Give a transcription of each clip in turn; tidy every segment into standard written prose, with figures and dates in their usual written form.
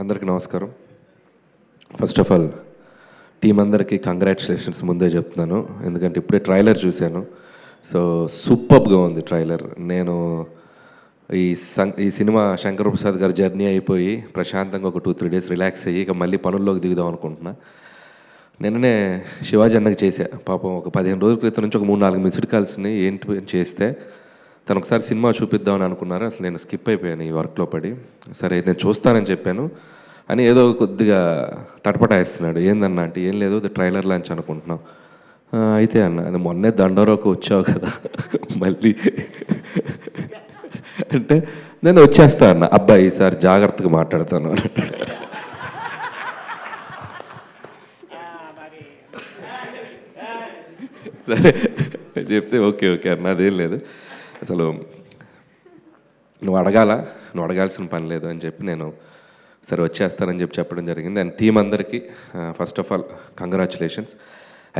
అందరికీ నమస్కారం. First of all team అందరికీ కంగ్రాచులేషన్స్ ముందే చెప్తున్నాను, ఎందుకంటే ఇప్పుడే ట్రైలర్ చూశాను. సో సూపర్గా ఉంది ట్రైలర్. నేను ఈ సినిమా శంకర్ ప్రసాద్ గారి జర్నీ అయిపోయి ప్రశాంతంగా ఒక 2-3 డేస్ రిలాక్స్ అయ్యి ఇక మళ్ళీ పనుల్లోకి దిగుదాం అనుకుంటున్నా. నిన్ననే శివాజీ అన్నకి చేశా. పాపం ఒక 15 రోజుల క్రితం నుంచి ఒక 3-4 మిస్డ్ కాల్స్ని ఏంటి చేస్తే తను ఒకసారి సినిమా చూపిద్దామని అనుకున్నారు. అసలు నేను స్కిప్ అయిపోయాను ఈ వర్క్లో పడి. సరే నేను చూస్తానని చెప్పాను అని ఏదో కొద్దిగా తటపటాయిస్తున్నాడు. ఏందన్నా అంటే ఏం లేదు, అది ట్రైలర్ లాంచ్ అనుకుంటున్నాం. అయితే అన్న అది మొన్నే దండోరాకు వచ్చావు కదా మళ్ళీ అంటే నేను వచ్చేస్తా అన్న. అబ్బాయి ఈసారి జాగ్రత్తగా మాట్లాడతాను అన్నాడు. సరే చెప్తే ఓకే ఓకే అన్న, అదేం లేదు, అసలు నువ్వు అడగాల్సిన పని లేదు అని చెప్పి నేను సరే వచ్చేస్తానని చెప్పడం జరిగింది. అండ్ టీం అందరికీ ఫస్ట్ ఆఫ్ ఆల్ కంగ్రాచులేషన్స్.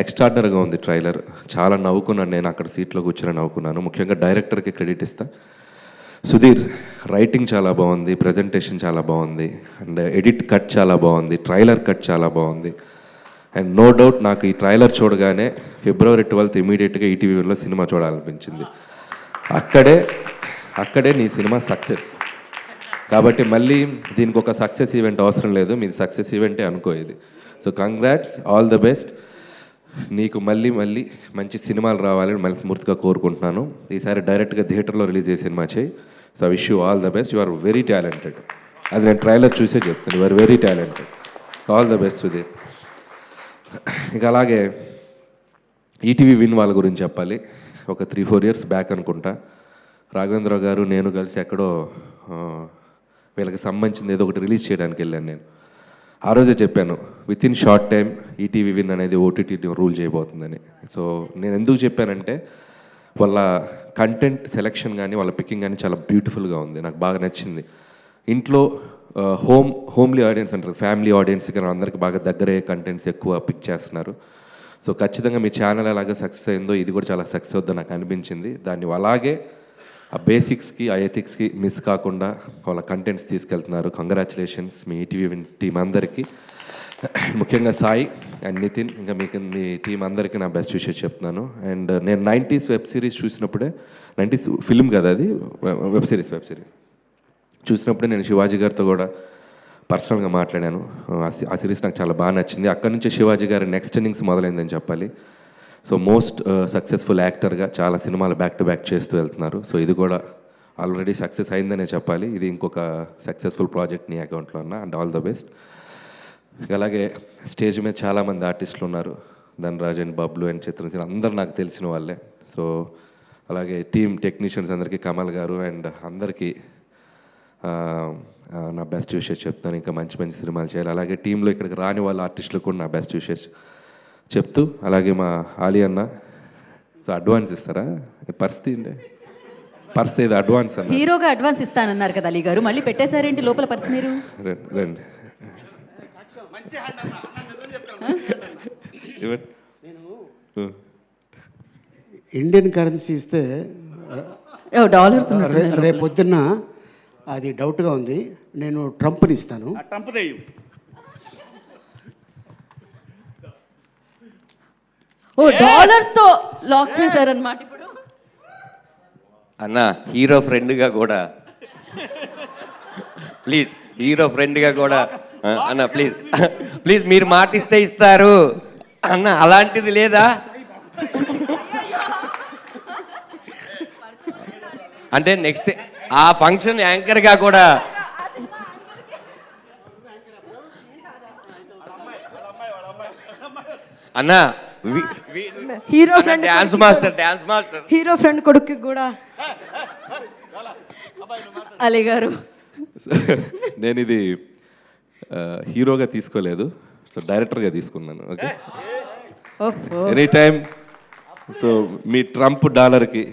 ఎక్స్ట్రాడినరీగా ఉంది ట్రైలర్. చాలా నవ్వుకున్నాను, నేను అక్కడ సీట్లో కూర్చొని నవ్వుకున్నాను. ముఖ్యంగా డైరెక్టర్కి క్రెడిట్ ఇస్తా. సుధీర్ రైటింగ్ చాలా బాగుంది, ప్రజెంటేషన్ చాలా బాగుంది, అండ్ ఎడిట్ కట్ చాలా బాగుంది, ట్రైలర్ కట్ చాలా బాగుంది. అండ్ నో డౌట్ నాకు ఈ ట్రైలర్ చూడగానే February 12th ఇమీడియట్గా ఈటీవీలో సినిమా చూడాలనిపించింది. అక్కడే నీ సినిమా సక్సెస్. కాబట్టి మళ్ళీ దీనికి ఒక సక్సెస్ ఈవెంట్ అవసరం లేదు, మీది సక్సెస్ ఈవెంటే అనుకో ఇది. So congrats, all the best. నీకు మళ్ళీ మంచి సినిమాలు రావాలని మనస్ఫూర్తిగా కోరుకుంటున్నాను. ఈసారి డైరెక్ట్గా థియేటర్లో రిలీజ్ చేసే సినిమా చేయి. So wish you all the best. You are very talented. అది నేను ట్రైలర్ చూసే చెప్తాను, you are very talented. All the best Sudheer. ఇక అలాగే ఈటీవీ విన్ వాళ్ళ గురించి చెప్పాలి. ఒక 3-4 ఇయర్స్ బ్యాక్ అనుకుంటా రాఘవేంద్రరావు గారు నేను కలిసి ఎక్కడో వీళ్ళకి సంబంధించింది ఏదో ఒకటి రిలీజ్ చేయడానికి వెళ్ళాను నేను. ఆ రోజే చెప్పాను with in short time ETV win అనేది ఓటీటీ రూల్ చేయబోతుందని. సో నేను ఎందుకు చెప్పానంటే వాళ్ళ కంటెంట్ సెలెక్షన్ కానీ వాళ్ళ పికింగ్ కానీ చాలా బ్యూటిఫుల్గా ఉంది, నాకు బాగా నచ్చింది. ఇంట్లో హోమ్లీ ఆడియన్స్ అంటారు, ఫ్యామిలీ ఆడియన్స్కి అందరికి బాగా దగ్గరే కంటెంట్స్ ఎక్కువ పిక్ చేస్తున్నారు. సో ఖచ్చితంగా మీ ఛానల్ అలాగే సక్సెస్ అయిందో ఇది కూడా చాలా సక్సెస్ అవుతుందని నాకు అనిపించింది. దాన్ని అలాగే ఆ బేసిక్స్కి ఆ ఎథిక్స్కి మిస్ కాకుండా వాళ్ళ కంటెంట్స్ తీసుకెళ్తున్నారు. కంగ్రాచులేషన్స్ మీ ఈటీవీ టీం అందరికీ, ముఖ్యంగా సాయి అండ్ నితిన్, ఇంకా మీకు మీ టీం అందరికీ నా బెస్ట్ విషయం చెప్తున్నాను. అండ్ నేను 90s వెబ్ సిరీస్ చూసినప్పుడే, 90s ఫిల్మ్ కదా అది, వెబ్ సిరీస్ చూసినప్పుడే నేను శివాజీ గారితో కూడా పర్సనల్గా మాట్లాడాను. ఆ సిరీస్ నాకు చాలా బాగా నచ్చింది. అక్కడి నుంచే శివాజీ గారి నెక్స్ట్ ఇన్నింగ్స్ మొదలైందని చెప్పాలి. సో మోస్ట్ సక్సెస్ఫుల్ యాక్టర్గా చాలా సినిమాలు బ్యాక్ టు బ్యాక్ చేస్తూ వెళ్తున్నారు. సో ఇది కూడా ఆల్రెడీ సక్సెస్ అయిందనే చెప్పాలి. ఇది ఇంకొక సక్సెస్ఫుల్ ప్రాజెక్ట్ నీ అకౌంట్లో అన్న. And all the best. అలాగే స్టేజ్ మీద చాలామంది ఆర్టిస్టులు ఉన్నారు, ధనరాజ్ అండ్ బబ్లు అండ్ చిత్రసేన, అందరు నాకు తెలిసిన వాళ్ళే. సో అలాగే టీమ్ టెక్నీషియన్స్ అందరికీ, కమల్ గారు అండ్ అందరికీ నా బెస్ట్ విషెస్ చెప్తాను. ఇంకా మంచి సినిమాలు చేయాలి. అలాగే టీంలో ఇక్కడికి రాని వాళ్ళ ఆర్టిస్టులకు కూడా నా బెస్ట్ విషెస్ చెప్తూ, అలాగే మా ఆలీ అన్న, సో అడ్వాన్స్ ఇస్తారా? పర్స్ ఏదో అడ్వాన్స్ అన్న, హీరోగా అడ్వాన్స్ ఇస్తానన్నారు కదా అలీ గారు, మళ్ళీ పెట్టేశారేంటి లోపల పర్స్ మీరు? రండి ఇండియన్ కరెన్సీ ఇస్తే డాలర్స్ రేపు పొద్దున్న అది డౌట్గా ఉంది, నేను ట్రంప్ని ఇస్తాను. ఓ డాలర్స్ తో లాక్ చేశారన్నమాట. ఇప్పుడు అన్న హీరో ఫ్రెండ్గా కూడా ప్లీజ్, హీరో ఫ్రెండ్గా కూడా అన్న ప్లీజ్ మీరు మాటిస్తే ఇస్తారు అన్న, అలాంటిది లేదా? అంటే నెక్స్ట్ ఆ ఫంక్షన్ యాంకర్గా కూడా అన్న hero friend, dance master hero friend కొడుకు కూడా అలీ గారు. నేను ఇది హీరోగా తీసుకోలేదు, సో డైరెక్టర్గా తీసుకున్నాను. Okay, any time. సో మీ ట్రంప్ డాలర్కి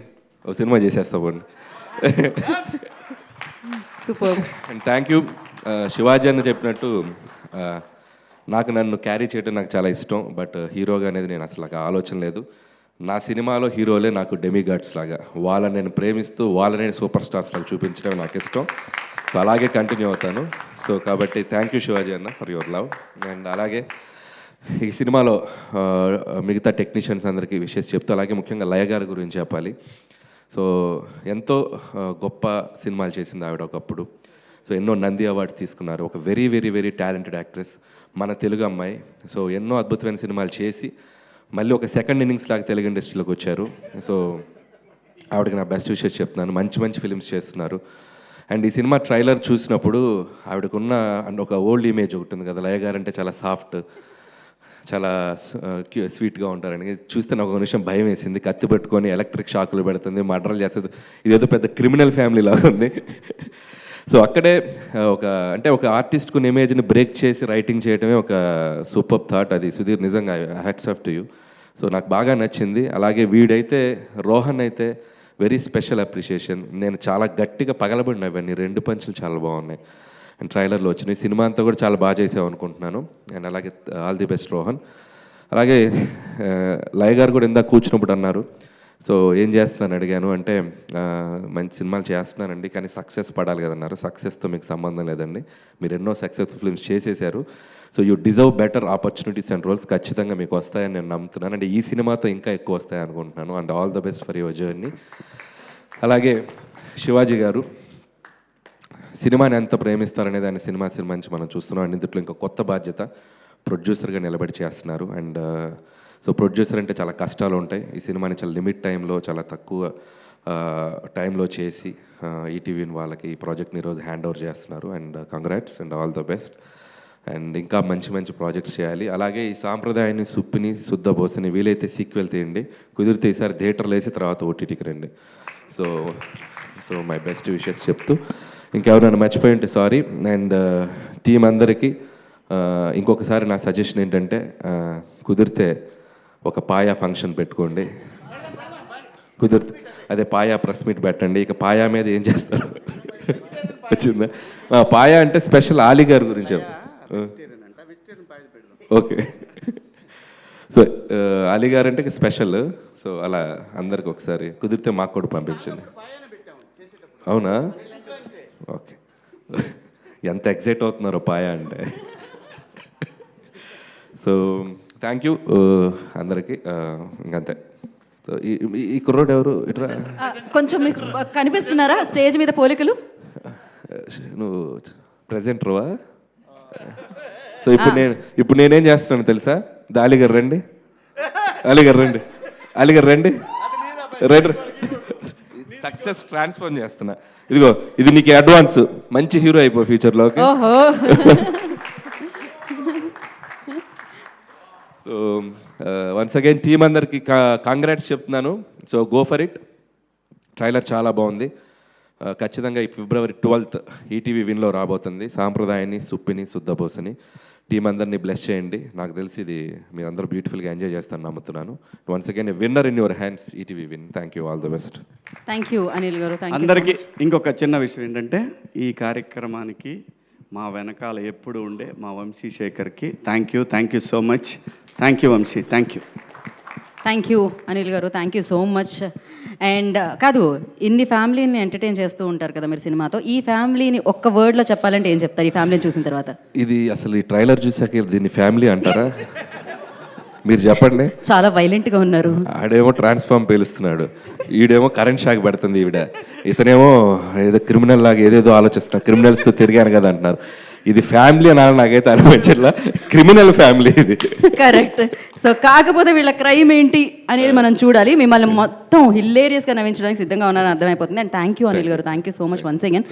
ఒక సినిమా చేసేస్తామండి. Super. And thank you. Shivaji అని చెప్పినట్టు నన్ను క్యారీ చేయడం నాకు చాలా ఇష్టం, బట్ హీరోగా అనేది నేను అసలు నాకు ఆలోచన లేదు. నా సినిమాలో హీరోలే నాకు డెమిగాడ్స్ లాగా, వాళ్ళని నేను ప్రేమిస్తూ వాళ్ళని నేను సూపర్ స్టార్స్ లాగా చూపించడం నాకు ఇష్టం. సో అలాగే కంటిన్యూ అవుతాను. సో కాబట్టి థ్యాంక్ యూ శివాజీ అన్న ఫర్ యువర్ లవ్. అండ్ అలాగే ఈ సినిమాలో మిగతా టెక్నీషియన్స్ అందరికీ విషెస్ చెప్తూ, అలాగే ముఖ్యంగా లయ గారి గురించి చెప్పాలి. సో ఎంతో గొప్ప సినిమాలు చేసింది ఆవిడ ఒకప్పుడు. సో ఎన్నో నంది అవార్డ్స్ తీసుకున్నారు. ఒక very very very talented actress, మన తెలుగు అమ్మాయి. సో ఎన్నో అద్భుతమైన సినిమాలు చేసి మళ్ళీ ఒక సెకండ్ ఇన్నింగ్స్ లాగా తెలుగు ఇండస్ట్రీలోకి వచ్చారు. సో ఆవిడకి నా బెస్ట్ విషెస్ చెప్తున్నాను. మంచి మంచి ఫిలిమ్స్ చేస్తున్నారు. అండ్ ఈ సినిమా ట్రైలర్ చూసినప్పుడు ఆవిడకున్న అండ్ ఒక ఓల్డ్ ఇమేజ్ ఒకటి ఉంది కదా, లయ గారు అంటే చాలా సాఫ్ట్, చాలా స్వీట్గా ఉంటారని చూస్తే నాకు ఒక నిమిషం భయం వేసింది. కత్తి పెట్టుకొని ఎలక్ట్రిక్ షాకులు పెడుతుంది, మర్డర్లు చేస్తుంది, ఇదేదో పెద్ద క్రిమినల్ ఫ్యామిలీ లాగా ఉంది. సో అక్కడే ఒక ఆర్టిస్ట్కు ఇమేజ్ని బ్రేక్ చేసి రైటింగ్ చేయడమే ఒక సూపర్ థాట్. అది సుధీర్ నిజంగా hats off to you. So నాకు బాగా నచ్చింది. అలాగే వీడైతే రోహన్ అయితే వెరీ స్పెషల్ అప్రిషియేషన్. నేను చాలా గట్టిగా పగలబడినా ఇవన్నీ 2 పంచులు చాలా బాగున్నాయి. అండ్ ట్రైలర్లో వచ్చినాయి. సినిమా అంతా కూడా చాలా బాగా చేసావు అనుకుంటున్నాను. అండ్ అలాగే ఆల్ ది బెస్ట్ రోహన్. అలాగే లయ గారు కూడా ఇందాక కూర్చున్నప్పుడు అన్నారు, సో ఏం చేస్తున్నాను అడిగాను. అంటే మంచి సినిమాలు చేస్తున్నానండి, కానీ సక్సెస్ పడాలి కదన్నారు. సక్సెస్తో మీకు సంబంధం లేదండి, మీరు ఎన్నో సక్సెస్ఫుల్ ఫిల్మ్స్ చేసేసారు. So you deserve better opportunities and roles. ఖచ్చితంగా మీకు వస్తాయని నేను నమ్ముతున్నాను. అంటే ఈ సినిమాతో ఇంకా ఎక్కువ వస్తాయి అనుకుంటున్నాను. And all the best for your journey. అలాగే శివాజీ గారు సినిమాని ఎంత ప్రేమిస్తారనేది ఆయన సినిమా నుంచి మనం చూస్తున్నాం. అండ్ ఇందులో ఇంకా కొత్త బాధ్యత, ప్రొడ్యూసర్గా నిలబడి చేస్తున్నారు. అండ్ సో ప్రొడ్యూసర్ అంటే చాలా కష్టాలు ఉంటాయి. ఈ సినిమాని చాలా లిమిట్ టైంలో, చాలా తక్కువ టైంలో చేసి ఈటీవీ వాళ్ళకి ఈ ప్రాజెక్ట్ని ఈరోజు హ్యాండ్ ఓవర్ చేస్తున్నారు. And congrats and all the best. And ఇంకా మంచి మంచి ప్రాజెక్ట్స్ చేయాలి. అలాగే ఈ సాంప్రదాయాన్ని, సుప్పిని, శుద్ధబోసిని వీలైతే సీక్వెల్ తీయండి, కుదిరితే ఈసారి థియేటర్లో వేసి తర్వాత ఓటీటీకి రండి. సో మై బెస్ట్ విషెస్ చెప్తూ, ఇంకెవరైనా మర్చిపోయి ఉంటే సారీ. అండ్ టీం అందరికీ ఇంకొకసారి నా సజెషన్ ఏంటంటే, కుదిరితే ఒక పాయా ఫంక్షన్ పెట్టుకోండి. కుదిరితే అదే పాయా ప్రెస్ మీట్ పెట్టండి. ఇక పాయా మీద ఏం చేస్తారు వచ్చిందా? పాయా అంటే స్పెషల్ ఆలీ గారి గురించి ఓకే. సో అలీ గారు అంటే స్పెషల్. సో అలా అందరికి ఒకసారి కుదిరితే మాకు కూడా పంపించండి. అవునా? ఓకే. ఎంత ఎగ్జైట్ అవుతున్నారో పాయా అంటే. సో థ్యాంక్ యూ అందరికీ. ఇంకంతే. సో ఈ కుర్రోడు ఎవరు? ఇట్రా కొంచెం మీకు కనిపిస్తున్నారా స్టేజ్ మీద పోలికలు? నువ్వు ప్రెజెంటర్వా? సో ఇప్పుడు నేనేం చేస్తున్నాను తెలుసా? అలీగారు రండి, అలీగారు రండి, అలీగారు రండి, రైట్. సక్సెస్ ట్రాన్స్ఫర్ చేస్తున్నా. ఇదిగో ఇది నీకు అడ్వాన్స్. మంచి హీరో అయిపో ఫ్యూచర్లో. ఓకే. ఓహో. సో వన్స్ అగైన్ టీం అందరికి కాంగ్రాట్స్ చెప్తున్నాను. So go for it. Trailer చాలా బాగుంది. ఖచ్చితంగా ఈ February 12th ఈటీవీ విన్లో రాబోతుంది. సాంప్రదాయాన్ని, సుప్పిని, శుద్ధబోసని. టీం అందరినీ బ్లెస్ చేయండి. నాకు తెలిసి ఇది మీరందరూ బ్యూటిఫుల్గా ఎంజాయ్ చేస్తారని నమ్ముతున్నాను. Once again winner in your hands, ETV win. Thank you, all the best. Thank you Anil గారు. అందరికీ ఇంకొక చిన్న విషయం ఏంటంటే, ఈ కార్యక్రమానికి మా వెనకాల ఎప్పుడు ఉండే మా వంశీ శేఖర్కి thank you so much. Thank you Vamsi, thank you. Thank you Anil గారు, thank you so much. And కాదు, ఇన్ని ఫ్యామిలీని ఎంటర్టైన్ చేస్తూ ఉంటారు కదా మీరు సినిమాతో. ఈ ఫ్యామిలీని ఒక్క వర్డ్లో చెప్పాలంటే ఏం చెప్తారు ఈ ఫ్యామిలీని చూసిన తర్వాత? ఇది అసలు ఈ ట్రైలర్ చూసాక దీన్ని ఫ్యామిలీ అంటారా? మీరు చెప్పండి. చాలా వైలెంట్గా ఉన్నారు. ఆడేమో ట్రాన్స్ఫార్మ్ పేలుస్తున్నాడు, ఈడేమో కరెంట్ షాక్ పెడుతుంది ఈవిడ, ఇతనేమో ఏదో క్రిమినల్ లాగా ఏదేదో ఆలోచిస్తున్నారు, క్రిమినల్స్తో తిరిగాను కదా అంటున్నారు. ఇది ఫ్యామిలీ అనాలి నాకైతే అనిపించట్లా, క్రిమినల్ ఫ్యామిలీ ఇది. కరెక్ట్. సో కాకపోతే వీళ్ళ క్రైమ్ ఏంటి అనేది మనం చూడాలి. మిమ్మల్ని మొత్తం హిల్లేరియస్గా నవ్వించడానికి సిద్ధంగా ఉన్నారని అర్థమైపోతుంది. అండ్ థ్యాంక్ యూ అనిల్ గారు, thank you so much once again.